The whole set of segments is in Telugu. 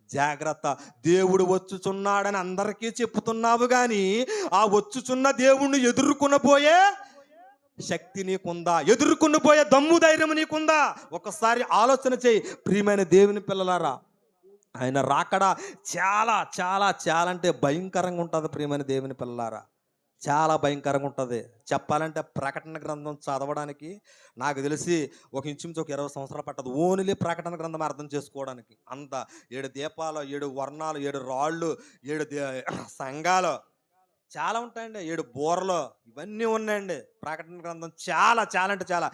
జాగ్రత్త. దేవుడు వచ్చుచున్నాడని అందరికీ చెప్పుతున్నావు గాని ఆ వచ్చుచున్న దేవుణ్ణి ఎదుర్కొనబోయే శక్తి నీకుందా? ఎదుర్కొనిపోయే దమ్ము ధైర్యం నీకుందా? ఒకసారి ఆలోచన చేయి ప్రియమైన దేవుని పిల్లలారా. ఆయన రాకడ చాలా చాలా చాలా అంటే భయంకరంగా ఉంటుంది ప్రియమైన దేవుని పిల్లలారా. చాలా భయంకరంగా ఉంటుంది. చెప్పాలంటే ప్రకటన గ్రంథం చదవడానికి నాకు తెలిసి ఒక ఇంచుమించు ఒక 20 సంవత్సరాలు పట్టదు. ఓన్లీ ప్రకటన గ్రంథం అర్థం చేసుకోవడానికి. అంత 7 దీపాలు, 7 వర్ణాలు, 7 రాళ్ళు, 7 సంఘాలు చాలా ఉంటాయండి. 7 బూరలు ఇవన్నీ ఉన్నాయండి. ప్రకటన గ్రంథం చాలా చాలా అంటే చాలా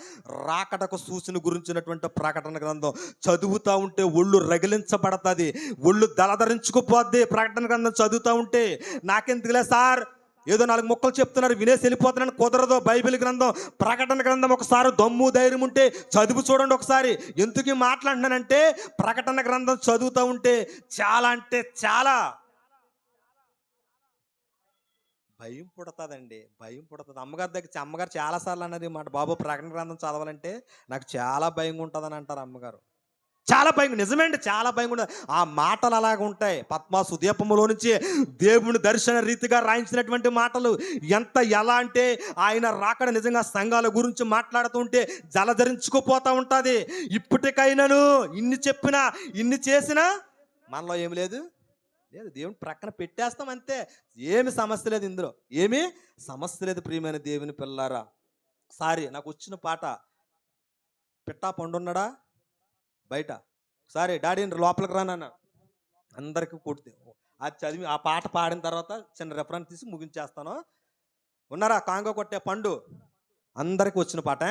రాకటకు సూచన గురించినటువంటి ప్రకటన గ్రంథం చదువుతూ ఉంటే ఒళ్ళు రగిలించబడుతుంది, ఒళ్ళు దళధరించుకుపోద్ది. ప్రకటన గ్రంథం చదువుతూ ఉంటే నాకెందుకులే సార్ ఏదో 4 ముక్కలు చెప్తున్నారు వినేసి వెళ్ళిపోతున్నాను, కుదరదు. బైబిల్ గ్రంథం ప్రకటన గ్రంథం ఒకసారి దమ్ము ధైర్యం ఉంటే చదువు చూడండి ఒకసారి. ఎందుకు మాట్లాడినానంటే ప్రకటన గ్రంథం చదువుతూ ఉంటే చాలా అంటే చాలా భయం పుడుతుందండి. భయం పుడుతుంది. అమ్మగారి దగ్గర అమ్మగారు చాలాసార్లు అన్నది మాట, బాబు ప్రకటన గ్రంథం చదవాలంటే నాకు చాలా భయంగా ఉంటుందని అంటారు అమ్మగారు. చాలా భయం, నిజమే అండి, చాలా భయంగా ఉంటుంది. ఆ మాటలు అలాగ ఉంటాయి. పద్మాసు దీపములో నుంచి దేవుని దర్శన రీతిగా రాయించినటువంటి మాటలు ఎలా అంటే ఆయన రాకడ నిజంగా సంఘాల గురించి మాట్లాడుతుంటే జలధరించుకుపోతూ ఉంటుంది. ఇప్పటికైనాను ఇన్ని చెప్పినా ఇన్ని చేసినా మనలో ఏమి లేదు లేదు, దేవుని ప్రక్కన పెట్టేస్తాం అంతే. ఏమి సమస్య లేదు ఇందులో, ఏమీ సమస్య లేదు ప్రియమైన దేవుని పిల్లారా. సారీ నాకు వచ్చిన పాట, పిట్టా పండున్నాడా బయట, సారీ డాడీ లోపలికి రానన్న అందరికీ కొడితే అది చదివి ఆ పాట పాడిన తర్వాత చిన్న రెఫరెన్స్ తీసి ముగించేస్తాను. ఉన్నారా కాంగో కొట్టే పండు? అందరికి వచ్చిన పాట.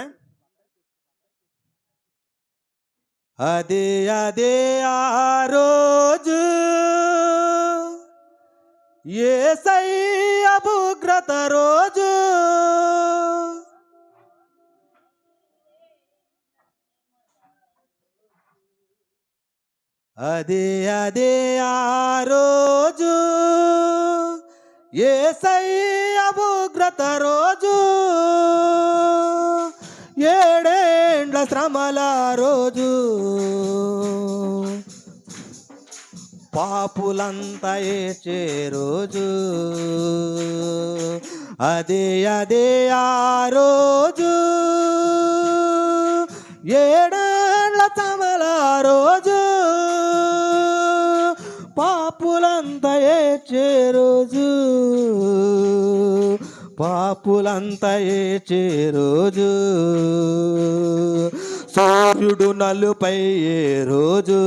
అదే అదే ఆ రోజు యేసయ్య ఉగ్రత రోజు, అదే అదే ఆ రోజు యేసయ్య ఉగ్రత రోజు, 7 ఏండ్ల శ్రమల రోజు, పాపులంతా ఏడ్చే రోజు, అదే అదే ఆ రోజు 7 ఏండ్ల శ్రమల రోజు, పాపులంతా ఏడ్చే రోజు, పాపులంతా ఏడ్చే రోజు, సూర్యుడు నలుపై రోజు.